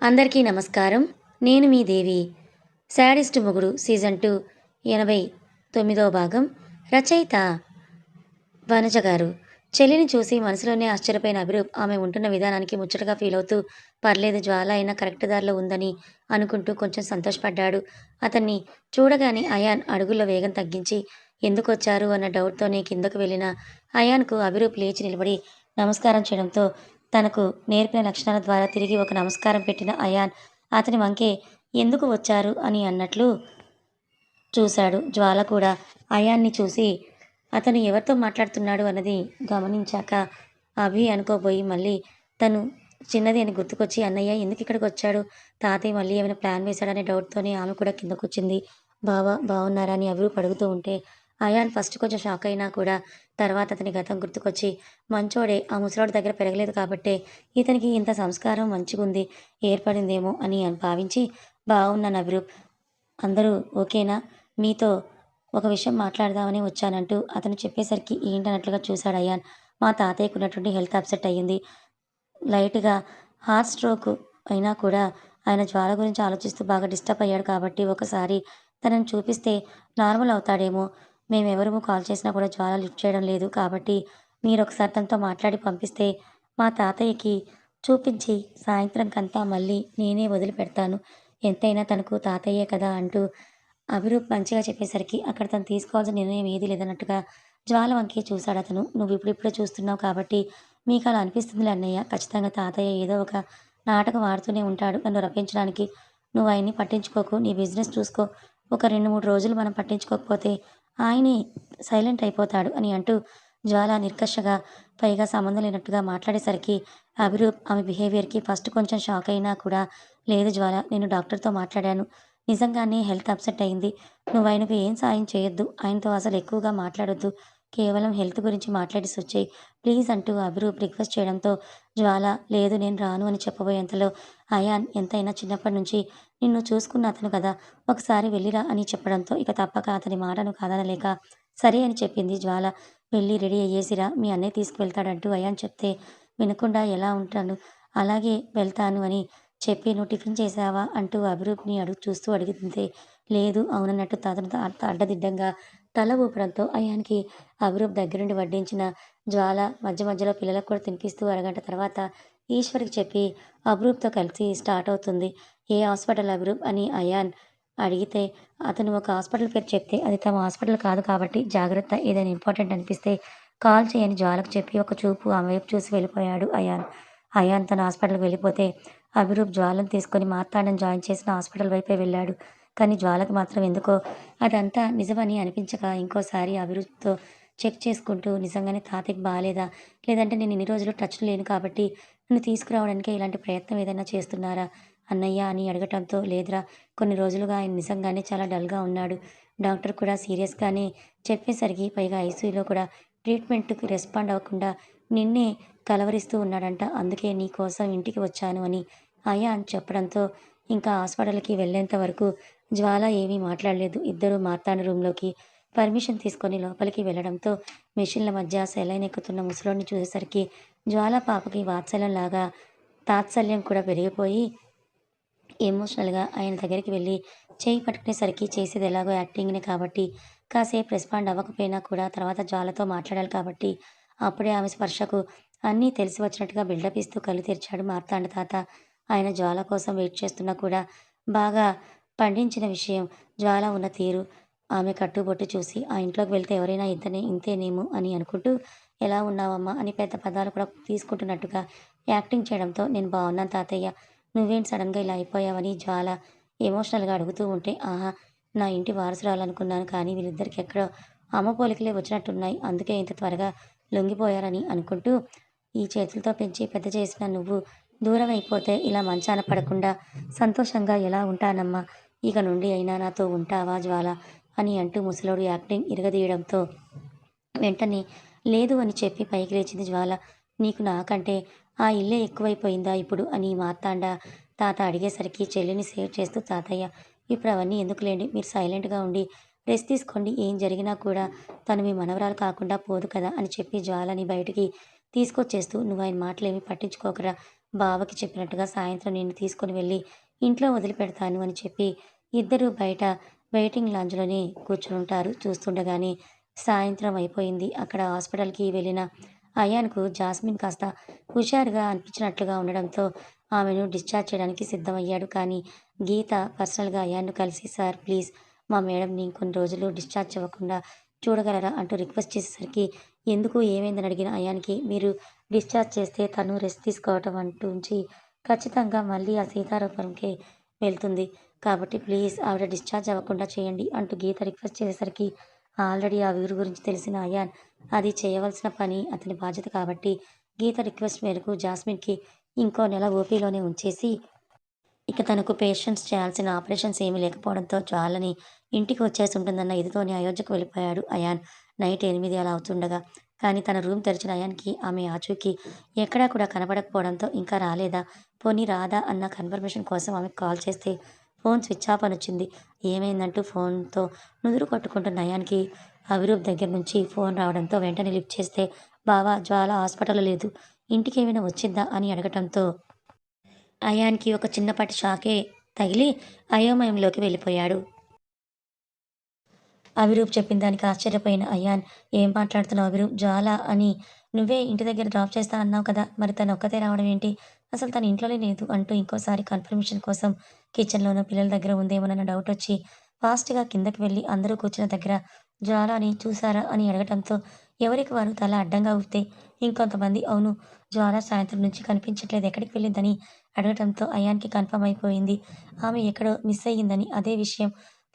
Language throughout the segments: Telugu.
అందరికీ నమస్కారం. నేను మీ దేవి. 'శాడిస్ట్ మొగుడు' సీజన్ 2 89వ భాగం. రచయిత వనజ గారు. చెల్లిని చూసి మనసులోనే ఆశ్చర్యపోయిన అభిరూప్ ఆమె ఉంటున్న విధానానికి ముచ్చటగా ఫీలవుతూ, పర్లేదు జ్వాల అయినా కరెక్ట్ దారిలో ఉందని అనుకుంటూ కొంచెం సంతోషపడ్డాడు. అతన్ని చూడగానే అయాన్ అడుగుల్లో వేగం తగ్గించి, ఎందుకొచ్చారు అన్న డౌట్‌తోనే కిందకు వెళ్ళిన అయాన్‌కు అభిరూప్ లేచి నిలబడి నమస్కారం చేయడంతో, తనకు నేర్పిన లక్షణాల ద్వారా తిరిగి ఒక నమస్కారం పెట్టిన అయాన్ అతని వంకే ఎందుకు వచ్చారు అని అన్నట్లు చూశాడు. జ్వాల కూడా అయాన్ని చూసి అతను ఎవరితో మాట్లాడుతున్నాడు అన్నది గమనించాక అభి అనుకోబోయి మళ్ళీ తను చిన్నది అని గుర్తుకొచ్చి, అన్నయ్య ఎందుకిక్కడికొచ్చాడు? తాతయ్య మళ్ళీ ఏమైనా ప్లాన్ వేశాడనే డౌట్‌తోనే ఆమె కూడా కిందకొచ్చింది. బావ బావున్నారా అని అభిరూప్ అడుగుతూ ఉంటే, అయాన్ ఫస్ట్ కొంచెం షాక్ అయినా కూడా తర్వాత అతని గతం గుర్తుకొచ్చి, మంచోడే ఆ ముసలోడి దగ్గర పెరగలేదు కాబట్టే ఇతనికి ఇంత సంస్కారం మంచిగుంది ఏర్పడిందేమో అని భావించి, బావున్నాను అభిరూప్. అందరూ ఓకేనా? మీతో ఒక విషయం మాట్లాడదామని వచ్చానంటూ అతను చెప్పేసరికి ఏంటన్నట్లుగా చూశాడు అయాన్. మా తాతయ్యకున్నటువంటి హెల్త్ అప్సెట్ అయ్యింది. లైట్‌గా హార్ట్ స్ట్రోక్ అయినా కూడా ఆయన జ్వాల గురించి ఆలోచిస్తూ బాగా డిస్టర్బ్ అయ్యాడు కాబట్టి ఒకసారి తనని చూపిస్తే నార్మల్ అవుతాడేమో. మేమెవరము కాల్ చేసినా కూడా జ్వాల లిఫ్ట్ చేయడం లేదు. కాబట్టి మీరొకసారి తనతో మాట్లాడి పంపిస్తే మా తాతయ్యకి చూపించి సాయంత్రంకంతా మళ్ళీ నేనే వదిలిపెడతాను. ఎంతైనా తనకు తాతయ్యే కదా అంటూ అభిరూప్ మంచిగా చెప్పేసరికి అక్కడ తను తీసుకోవాల్సిన నిర్ణయం ఏదీ లేదన్నట్టుగా జ్వాల వంకే చూశాడతను. నువ్విప్పుడిప్పుడే చూస్తున్నావు కాబట్టి మీకలా అనిపిస్తుందిలే అన్నయ్య. ఖచ్చితంగా తాతయ్య ఏదో ఒక నాటకం ఆడుతూనే ఉంటాడు నన్ను రప్పించడానికి. నువ్వయన్ని పట్టించుకోకు. నీ బిజినెస్ చూసుకో. ఒక 2, 3 రోజులు మనం పట్టించుకోకపోతే ఆయనే సైలెంట్ అయిపోతాడు అని అంటూ జ్వాల నిర్కషగా, పైగా సంబంధం లేనట్టుగా మాట్లాడేసరికి అభిరూప్ ఆమె బిహేవియర్‌కి ఫస్ట్ కొంచెం షాక్ అయినా కూడా, లేదు జ్వాల, నేను డాక్టర్‌తో మాట్లాడాను. నిజంగానే హెల్త్ అప్సెట్ అయింది. నువ్వాయనకు ఏం సాయం చేయొద్దు. ఆయనతో అసలు ఎక్కువగా మాట్లాడొద్దు. కేవలం హెల్త్ గురించి మాట్లాడేసొచ్చేయి ప్లీజ్ అంటూ అభిరూప్ రిక్వెస్ట్ చేయడంతో జ్వాల లేదు నేను రాను అని చెప్పబోయేంతలో అయాన్ ఎంతైనా చిన్నప్పటి నుంచి నిన్ను చూసుకున్న అతను కదా, ఒకసారి వెళ్ళిరా అని చెప్పడంతో ఇక తప్పక అతని మాటను కాదనలేక సరే అని చెప్పింది జ్వాల. వెళ్ళి రెడీ అయ్యేసిరా, మీ అన్నయ్య తీసుకువెళ్తాడంటూ అయాన్ చెప్తే వినకుండా ఎలా ఉంటాను, అలాగే వెళ్తాను అని చెప్పి నువ్వు టిఫిన్ చేశావా అంటూ అభిరూప్‌ని చూస్తూ అడిగితే లేదు అవునన్నట్టు అతను అడ్డదిడ్డంగా తల ఊపడంతో అయాన్‌కి అభిరూప్ దగ్గరుండి వడ్డించిన జ్వాల మధ్య మధ్యలో పిల్లలకు కూడా తినిపిస్తూ అరగంట తర్వాత ఈశ్వర్‌కి చెప్పి అభిరూప్‌తో కలిసి స్టార్ట్ అవుతుంది. ఏ హాస్పిటల్ అభిరూప్ అని అయాన్ అడిగితే అతను ఒక హాస్పిటల్ పేరు చెప్తే అది తమ హాస్పిటల్ కాదు కాబట్టి జాగ్రత్త, ఏదైనా ఇంపార్టెంట్ అనిపిస్తే కాల్ చేయని జ్వాలకు చెప్పి ఒక చూపు ఆమె వైపు చూసి వెళ్ళిపోయాడు అయాన్. అయాన్ తన హాస్పిటల్‌కి వెళ్ళిపోతే అభిరూప్ జ్వాలను తీసుకొని మార్తాండం జాయిన్ చేసిన హాస్పిటల్ వైపే వెళ్ళాడు. కానీ జ్వాలకు మాత్రం ఎందుకో అదంతా నిజమని అనిపించక ఇంకోసారి అభిరూప్‌తో చెక్ చేసుకుంటూ నిజంగానే తాతయ్యకి బాలేదా? లేదంటే నేను ఇన్ని రోజులు టచ్‌లో లేను కాబట్టి నన్ను తీసుకురావడానికే ఇలాంటి ప్రయత్నం ఏదైనా చేస్తున్నారా అన్నయ్య అని అడగటంతో లేదురా, కొన్ని రోజులుగా ఆయన నిజంగానే చాలా డల్‌గా ఉన్నాడు. డాక్టర్ కూడా సీరియస్‌గానే చెప్పేసరికి పైగా ఐసీయూలో కూడా ట్రీట్మెంట్‌కి రెస్పాండ్ అవ్వకుండా నిన్నే కలవరిస్తూ ఉన్నాడంట. అందుకే నీ కోసం ఇంటికి వచ్చాను అని అయాన్ చెప్పడంతో ఇంకా హాస్పిటల్‌కి వెళ్ళేంత వరకు జ్వాల ఏమీ మాట్లాడలేదు. ఇద్దరూ మార్తాండ రూమ్‌లోకి పర్మిషన్ తీసుకొని లోపలికి వెళ్ళడంతో మెషిన్ల మధ్య సెలైన్ ఎక్కుతున్న ముసలోడిని చూసేసరికి జ్వాల పాపకి వాత్సల్యంలాగా తాత్సల్యం కూడా పెరిగిపోయి ఎమోషనల్‌గా ఆయన దగ్గరికి వెళ్ళి చెయ్యి పట్టుకునేసరికి చేసేది ఎలాగో యాక్టింగ్‌నే కాబట్టి కాసేపు రెస్పాండ్ అవ్వకపోయినా కూడా తర్వాత జ్వాలతో మాట్లాడాలి కాబట్టి అప్పుడే ఆమె స్పర్శకు అన్నీ తెలిసి వచ్చినట్టుగా బిల్డప్ ఇస్తూ కళ్ళు తెరిచాడు మార్తాండ తాత. ఆయన జ్వాల కోసం వెయిట్ చేస్తున్నా కూడా బాగా పండించిన విషయం జ్వాల ఉన్న తీరు, ఆమె కట్టుబొట్టు చూసి ఆ ఇంట్లోకి వెళ్తే ఎవరైనా ఇంతేనేమో అని అనుకుంటూ ఎలా ఉన్నావమ్మా అని పెద్ద పదాలు కూడా తీసుకుంటున్నట్టుగా యాక్టింగ్ చేయడంతో నేను బాగున్నాను తాతయ్య, నువ్వేంటి సడన్‌గా ఇలా అయిపోయావని జ్వాల ఎమోషనల్‌గా అడుగుతూ ఉంటే, ఆహా! నా ఇంటి వారసురాలనుకున్నాను కానీ వీళ్ళిద్దరికి ఎక్కడో అమ్మ పోలికలే వచ్చినట్టున్నాయి. అందుకే ఇంత త్వరగా లొంగిపోయారని అనుకుంటూ, ఈ చేతులతో పెంచి పెద్ద చేసిన నువ్వు దూరం అయిపోతే ఇలా మంచాన పడకుండా సంతోషంగా ఎలా ఉంటానమ్మా? ఇక నుండి అయినా నాతో ఉంటావా జ్వాల? అని అంటూ ముసలోడు యాక్టింగ్ ఇరగదీయడంతో వెంటనే లేదు అని చెప్పి పైకి లేచింది జ్వాల. నీకు నాకంటే ఆ ఇల్లే ఎక్కువైపోయిందా ఇప్పుడు అని మార్తాండ తాత అడిగేసరికి చెల్లిని సేవ్ చేస్తూ తాతయ్య ఇప్పుడు అవన్నీ ఎందుకులేండి, మీరు సైలెంట్‌గా ఉండి రెస్ట్ తీసుకోండి. ఏం జరిగినా కూడా తను మీ మనవరాలు కాకుండా పోదు కదా అని చెప్పి జ్వాలని బయటికి తీసుకొచ్చేస్తూ నువ్వు ఆయన మాటలేమీ పట్టించుకోకురా, బావకి చెప్పినట్టుగా సాయంత్రం నిన్ను తీసుకొని వెళ్ళి ఇంట్లో వదిలిపెడతాను అని చెప్పి ఇద్దరూ బయట వెయిటింగ్ లాంజ్‌లోనే కూర్చొనుంటారు. చూస్తుండగానే సాయంత్రం అయిపోయింది. అక్కడ హాస్పిటల్‌కి వెళ్ళిన అయాన్‌కు జాస్మిన్ కాస్త హుషారుగా అనిపించినట్లుగా ఉండడంతో ఆమెను డిశ్చార్జ్ చేయడానికి సిద్ధమయ్యాడు. కానీ గీత పర్సనల్‌గా అయాన్‌ను కలిసి సార్ ప్లీజ్ మా మేడంని ఇంకొన్ని రోజులు డిశ్చార్జ్ అవ్వకుండా చూడగలరా అంటూ రిక్వెస్ట్ చేసేసరికి ఎందుకు ఏమైందని అడిగిన అయాన్‌కి మీరు డిశ్చార్జ్ చేస్తే తను రెస్ట్ తీసుకోవటం అంటుంచి ఖచ్చితంగా మళ్ళీ ఆ సీతారాపురంకే వెళ్తుంది. కాబట్టి ప్లీజ్ ఆవిడ డిశ్చార్జ్ అవ్వకుండా చేయండి అంటూ గీత రిక్వెస్ట్ చేసేసరికి ఆల్రెడీ ఆ ఊరు గురించి తెలిసిన అయాన్ అది చేయవలసిన పని అతని బాధ్యత కాబట్టి గీత రిక్వెస్ట్ మేరకు జాస్మిన్‌కి ఇంకో నెల ఓపీలోనే ఉంచేసి ఇక తనకు పేషెంట్స్ చేయాల్సిన ఆపరేషన్స్ ఏమీ లేకపోవడంతో చాలని ఇంటికి వచ్చేసి ఉంటుందన్న ఇదితోనే అయోధ్యకు వెళ్ళిపోయాడు అయాన్. నైట్ 8 అలా అవుతుండగా. కానీ తన రూమ్ తెరిచిన అయాన్‌కి ఆమె ఆచూకీ ఎక్కడా కూడా కనపడకపోవడంతో ఇంకా రాలేదా? పోనీ రాదా అన్న కన్ఫర్మేషన్ కోసం ఆమెకు కాల్ చేస్తే ఫోన్ స్విచ్ ఆఫ్ అనొచ్చింది. ఏమైందంటూ ఫోన్‌తో నుదురు కొట్టుకుంటున్న అయాన్‌కి అవిరూప్ దగ్గర నుంచి ఫోన్ రావడంతో వెంటనే లిఫ్ట్ చేస్తే బావ జ్వాల హాస్పిటల్‌లో లేదు. ఇంటికేమైనా వచ్చిందా అని అడగటంతో అయాన్‌కి ఒక చిన్నపాటి షాకే తగిలి అయోమయంలోకి వెళ్ళిపోయాడు. అవిరూప్ చెప్పిన దానికి ఆశ్చర్యపోయిన అయాన్, "ఏం మాట్లాడుతున్నావు అవిరూప్? జ్వాల అని నువ్వే ఇంటి దగ్గర డ్రాప్ చేస్తా అన్నావు కదా! మరి తను ఒక్కతే రావడం ఏంటి? అసలు తను ఇంట్లోనే లేదు" అంటూ ఇంకోసారి కన్ఫర్మేషన్ కోసం కిచెన్‌లోనో పిల్లల దగ్గర ఉందేమోనన్న డౌటొచ్చి ఫాస్ట్‌గా కిందకి వెళ్లి అందరూ కూర్చున్న దగ్గర జ్వాలని చూసారా అని అడగటంతో ఎవరికి వారు తల అడ్డంగా ఊపితే ఇంకొంతమంది అవును జ్వాల సాయంత్రం నుంచి కనిపించట్లేదు ఎక్కడికి వెళ్ళిందని అడగటంతో అయాన్‌కి కన్ఫర్మ్ అయిపోయింది. ఆమె ఎక్కడో మిస్ అయ్యిందని. అదే విషయం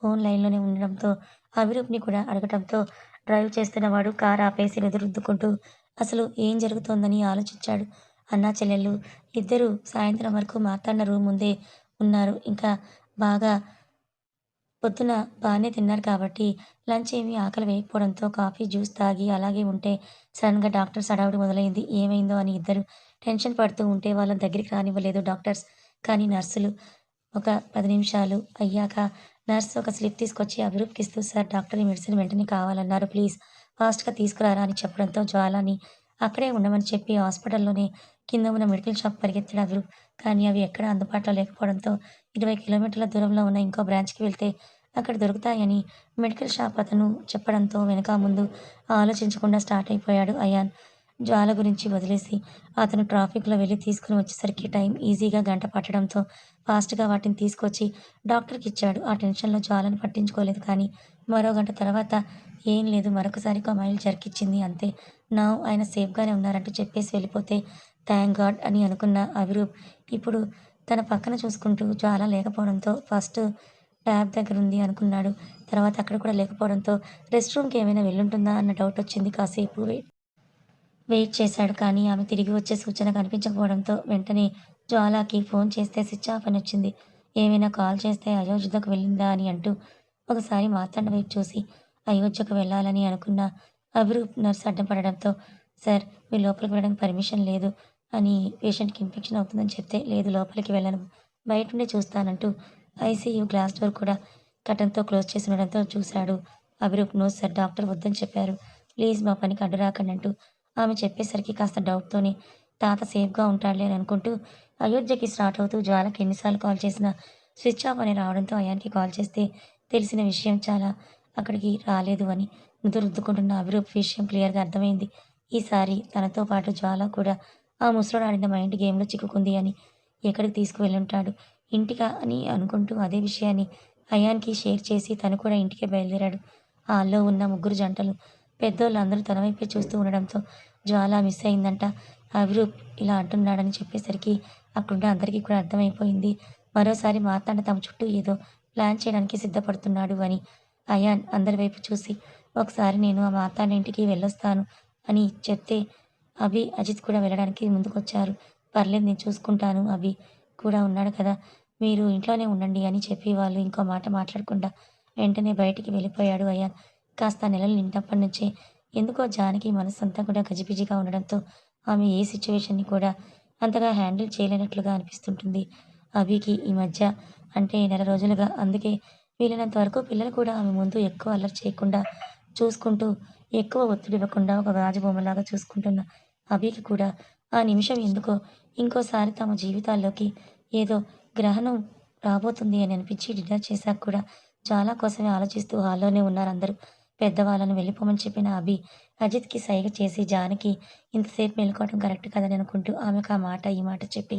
ఫోన్ లైన్‌లోనే ఉండడంతో అవిరూప్‌ని కూడా అడగటంతో డ్రైవ్ చేస్తున్నవాడు కారు ఆపేసి వెదురుద్దుకుంటూ అసలు ఏం జరుగుతోందని ఆలోచించాడు. అన్నా చెల్లెళ్ళు ఇద్దరూ సాయంత్రం వరకు మార్తాండ రూమ్ ముందే ఉన్నారు. ఇంకా బాగా పొద్దున బానే తిన్నారు కాబట్టి లంచ్ ఏమీ ఆకలి వేయకపోవడంతో కాఫీ, జ్యూస్ తాగి అలాగే ఉంటే సడెన్‌గా డాక్టర్స్ హడావుడి మొదలైంది. ఏమైందో అని ఇద్దరు టెన్షన్ పడుతూ ఉంటే వాళ్ళని దగ్గరికి రానివ్వలేదు డాక్టర్స్. కానీ నర్సులు ఒక 10 నిమిషాలు అయ్యాక నర్స్ ఒక స్లిప్ తీసుకొచ్చి అభిరూప్‌కిస్తూ "సార్ డాక్టర్ ఈ మెడిసిన్ వెంటనే కావాలన్నారు. ప్లీజ్ ఫాస్ట్‌గా తీసుకురారా" అని చెప్పడంతో జ్వాలని అక్కడే ఉండమని చెప్పి హాస్పిటల్‌లోనే కింద ఉన్న మెడికల్ షాప్ పరిగెత్తాడు అభిరూప్. కానీ అవి ఎక్కడా అందుబాటులో లేకపోవడంతో 20 కిలోమీటర్ల దూరంలో ఉన్న ఇంకో బ్రాంచ్‌కి వెళ్తే అక్కడ దొరుకుతాయని మెడికల్ షాప్ అతను చెప్పడంతో వెనక ముందు ఆలోచించకుండా స్టార్ట్ అయిపోయాడు అయాన్. జ్వాల గురించి వదిలేసి అతను ట్రాఫిక్‌లో వెళ్లి తీసుకొని వచ్చేసరికి టైం ఈజీగా గంట పట్టడంతో ఫాస్ట్‌గా వాటిని తీసుకొచ్చి డాక్టర్‌కిచ్చాడు. ఆ టెన్షన్‌లో జ్వాలను పట్టించుకోలేదు కానీ మరో గంట తర్వాత ఏం లేదు మరొకసారి ఒక మైల్ జర్కిచ్చింది అంతే. నౌ ఆయన సేఫ్‌గానే ఉన్నారంటూ చెప్పేసి వెళ్ళిపోతే థాంక్ గాడ్ అని అనుకున్న అవిరూప్ ఇప్పుడు తన పక్కన చూసుకుంటూ జ్వాల లేకపోవడంతో ఫస్ట్ ట్యాబ్ దగ్గరుంది అనుకున్నాడు. తర్వాత అక్కడ కూడా లేకపోవడంతో రెస్ట్ రూమ్‌కి ఏమైనా వెళ్ళుంటుందా అన్న డౌటొచ్చింది. కాసేపు వెయిట్ చేశాడు. కానీ ఆమె తిరిగి వచ్చే సూచన కనిపించకపోవడంతో వెంటనే జ్వాలాకి ఫోన్ చేస్తే స్విచ్ ఆఫ్ అనొచ్చింది. ఏమైనా కాల్ చేస్తే అయోధ్యకు వెళ్ళిందా అని అంటూ ఒకసారి మార్తాండ వైపు చూసి అయోధ్యకు వెళ్ళాలని అనుకున్న అభిరూప్ నర్స్ అడ్డుపడడంతో సార్ మీరు లోపలికి వెళ్ళడానికి పర్మిషన్ లేదు అని పేషెంట్‌కి ఇన్ఫెక్షన్ అవుతుందని చెప్తే లేదు లోపలికి వెళ్ళను. బయటుండే చూస్తానంటూ ఐసీయూ గ్లాస్ డోర్ కూడా కర్టెన్‌తో క్లోజ్ చేసి ఉండడంతో చూశాడు అభిరూప్. నో సార్ డాక్టర్ వద్దని చెప్పారు. ప్లీజ్ మా పనికి అడ్డు రాకండి అంటూ ఆమె చెప్పేసరికి కాస్త డౌట్‌తోనే తాత సేఫ్‌గా ఉంటాడులే అని అనుకుంటూ అయోధ్యకి స్టార్ట్ అవుతూ జ్వాలకి ఎన్నిసార్లు కాల్ చేసినా స్విచ్ ఆఫ్ అని రావడంతో అయాన్‌కి కాల్ చేస్తే తెలిసిన విషయం చాలా అక్కడికి రాలేదు అని నుదురుద్దుకుంటున్న అభిరూప్ విషయం క్లియర్‌గా అర్థమైంది. ఈసారి తనతో పాటు జ్వాల కూడా ఆ ముసలోడు ఆడిన మైండ్ గేమ్‌లో చిక్కుకుంది అని. ఎక్కడికి తీసుకువెళ్ళుంటాడు? ఇంటికా అని అనుకుంటూ అదే విషయాన్ని అయాన్‌కి షేర్ చేసి తను కూడా ఇంటికే బయలుదేరాడు. హాల్‌లో ఉన్న ముగ్గురు జంటలు పెద్దోళ్ళందరూ తన వైపే చూస్తూ ఉండడంతో జ్వాల మిస్ అయిందంట. అవిరూప్ ఇలా అంటున్నాడని చెప్పేసరికి అక్కడున్న అందరికీ కూడా అర్థమైపోయింది. మరోసారి మార్తాండ తమ చుట్టూ ఏదో ప్లాన్ చేయడానికి సిద్ధపడుతున్నాడు అని. అయాన్ అందరి వైపు చూసి ఒకసారి నేను ఆ మార్తాండ ఇంటికి వెళ్ళొస్తాను అని చెప్తే అభి, అజిత్ కూడా వెళ్ళడానికి ముందుకొచ్చారు. పర్లేదు నేను చూసుకుంటాను అభి కూడా ఉన్నాడు కదా! మీరు ఇంట్లోనే ఉండండి అని చెప్పి వాళ్ళు ఇంకో మాట మాట్లాడకుండా వెంటనే బయటికి వెళ్ళిపోయాడు అయాన్. కాస్త నెలలు నిండినప్పటి నుంచే ఎందుకో జానకి మనసంతా కూడా గజిబిజిగా ఉండడంతో ఆమె ఏ సిట్యుయేషన్‌ని కూడా అంతగా హ్యాండిల్ చేయలేనట్లుగా అనిపిస్తుంటుంది అభికి ఈ మధ్య. అంటే నెల రోజులుగా. అందుకే వీలైనంత వరకు పిల్లలు కూడా ఆమె ముందు ఎక్కువ అల్లరి చేయకుండా చూసుకుంటూ, ఎక్కువ ఒత్తిడి ఇవ్వకుండా ఒక గాజు బొమ్మలాగా చూసుకుంటున్న అభికి కూడా ఆ నిమిషం ఎందుకో ఇంకోసారి తమ జీవితాల్లోకి ఏదో గ్రహణం రాబోతుంది అని అనిపించి డిన్నర్ చేశాక కూడా చాలా కోసమే ఆలోచిస్తూ హాల్లోనే ఉన్నారందరూ. పెద్దవాళ్ళని వెళ్ళిపోమని చెప్పిన అభి, అజిత్‌కి సైగ చేసి జానకి ఇంతసేపు మేలుకోవడం కరెక్ట్ కాదని అనుకుంటూ ఆమెకు ఆ మాట, ఈ మాట చెప్పి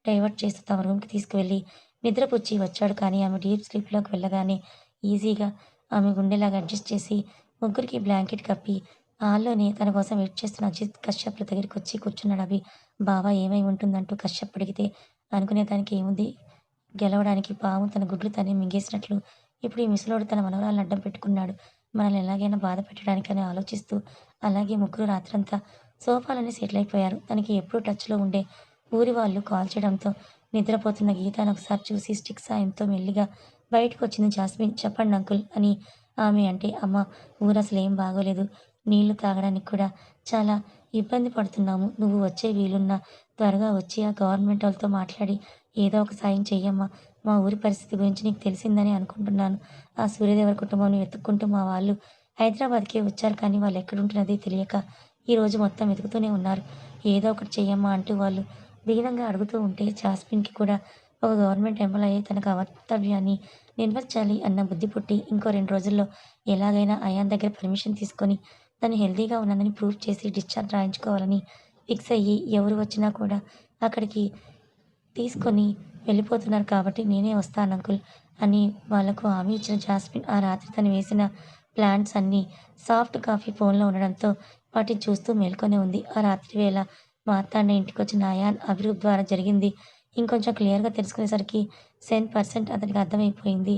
డైవర్ట్ చేస్తూ తమ రూమ్‌కి తీసుకువెళ్ళి నిద్రపుచ్చి వచ్చాడు. కానీ ఆమె డీప్ స్లీప్‌లోకి వెళ్ళగానే ఈజీగా ఆమె గుండెలాగా అడ్జస్ట్ చేసి ముగ్గురికి బ్లాంకెట్ కప్పి హాల్లోనే తన కోసం వెయిట్ చేస్తున్న అజిత్, కశ్యప్‌ల దగ్గరికొచ్చి కూర్చున్నాడు అభి. బావ ఏమై ఉంటుందంటూ కశ్యప్ అడిగితే అనుకునేదానికి ఏముంది గెలవడానికి పాము తన గుడ్లు తనే మింగేసినట్లు ఇప్పుడు ఈ ముసలోడు తన మనవరాల్ని అడ్డం పెట్టుకున్నాడు. మనల్ని ఎలాగైనా బాధ పెట్టడానికని ఆలోచిస్తూ అలాగే ముగ్గురు రాత్రంతా సోఫాలోనే సెటిలయిపోయారు. తనకి ఎప్పుడూ టచ్‌లో ఉండే ఊరి వాళ్ళు కాల్ చేయడంతో నిద్రపోతున్న గీతను ఒకసారి చూసి స్టిక్ సాయంతో మెల్లిగా బయటకొచ్చింది జాస్మిన్. చెప్పండి అంకుల్ అని ఆమె అంటే, అమ్మ ఊరసలేం బాగోలేదు. నీళ్లు తాగడానికి కూడా చాలా ఇబ్బంది పడుతున్నాము. నువ్వు వచ్చే వీలున్నా త్వరగా వచ్చి ఆ గవర్నమెంటోళ్ళతో మాట్లాడి ఏదో ఒక సాయం చెయ్యమ్మా. మా ఊరి పరిస్థితి గురించి నీకు తెలిసిందని అనుకుంటున్నాను. ఆ సూర్యదేవర కుటుంబాన్ని వెతుక్కుంటూ మా వాళ్ళు హైదరాబాద్‌కే వచ్చారు. కానీ వాళ్ళెక్కడుంటున్నది తెలియక ఈరోజు మొత్తం వెతుకుతూనే ఉన్నారు. ఏదో ఒకటి చెయ్యమ్మా అంటూ వాళ్ళు దీనంగా అడుగుతూ ఉంటే జాస్మిన్‌కి కూడా ఒక గవర్నమెంట్ ఎంప్లాయీ తన కర్తవ్యాన్ని నిర్వర్తించాలి అన్న బుద్ధి పుట్టి ఇంకో 2 రోజుల్లో ఎలాగైనా అయాన్ దగ్గర పర్మిషన్ తీసుకొని తను హెల్తీగా ఉన్నానని ప్రూవ్ చేసి డిశ్చార్జ్ రాయించుకోవాలని ఫిక్స్ అయ్యి ఎవరు వచ్చినా కూడా అక్కడికి తీసుకొని వెళ్ళిపోతున్నారు కాబట్టి నేనే వస్తాను అంకుల్ అని వాళ్ళకు హామీ ఇచ్చిన జాస్మిన్ ఆ రాత్రి తను వేసిన ప్లాన్స్ అన్నీ సాఫ్ట్ కాఫీ ఫోన్‌లో ఉండడంతో వాటిని చూస్తూ మేల్కొనే ఉంది. ఆ రాత్రి వేళ మార్తాండ ఇంటికొచ్చిన అయాన్, అభిరూప్ ద్వారా జరిగింది ఇంకొంచెం క్లియర్‌గా తెలుసుకునేసరికి 100% అతనికి అర్థమైపోయింది.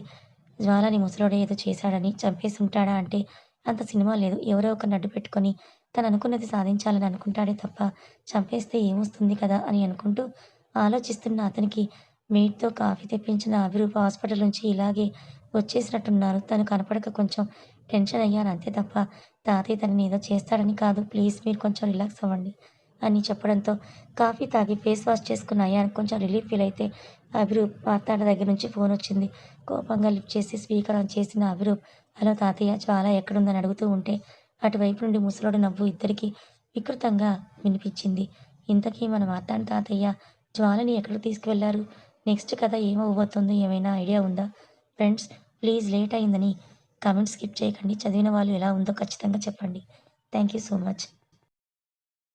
జ్వాలని ముసలోడే ఏదో చేశాడని. చంపేసుంటాడా అంటే అంత సినిమా లేదు. ఎవరో ఒకరిని అడ్డు పెట్టుకొని తననుకున్నది సాధించాలని అనుకుంటాడే తప్ప చంపేస్తే ఏమొస్తుంది కదా అని అనుకుంటూ ఆలోచిస్తున్న అతనికి మెయిడ్‌తో కాఫీ తెప్పించిన అభిరూప హాస్పిటల్ నుంచి ఇలాగే వచ్చేసినట్టున్నారు. తను కనపడక కొంచెం టెన్షన్ అయ్యాను అంతే తప్ప తాతయ్య తనని ఏదో చేస్తాడని కాదు. ప్లీజ్ మీరు కొంచెం రిలాక్స్ అవ్వండి అని చెప్పడంతో కాఫీ తాగి ఫేస్ వాష్ చేసుకున్న అయాన్ కొంచెం రిలీఫ్ ఫీల్ అయితే అభిరూప్ మార్తాండ దగ్గర నుంచి ఫోనొచ్చింది. కోపంగా లిఫ్ట్ చేసి స్పీకర్ ఆన్ చేసిన అభిరూప్ హలో తాతయ్య జ్వాల ఎక్కడుందని అడుగుతూ ఉంటే అటువైపు నుండి ముసలోడి నవ్వు ఇద్దరికీ వికృతంగా వినిపించింది. ఇంతకీ మన మార్తాండ తాతయ్య జ్వాలని ఎక్కడికి తీసుకువెళ్లారు? నెక్స్ట్ కథ ఏమవ్వబోతుందో ఏమైనా ఐడియా ఉందా? ఫ్రెండ్స్ ప్లీజ్ లేట్ అయిందని కామెంట్ స్కిప్ చేయకండి. చదివిన వాళ్ళు ఎలా ఉందో ఖచ్చితంగా చెప్పండి. Thank you so much.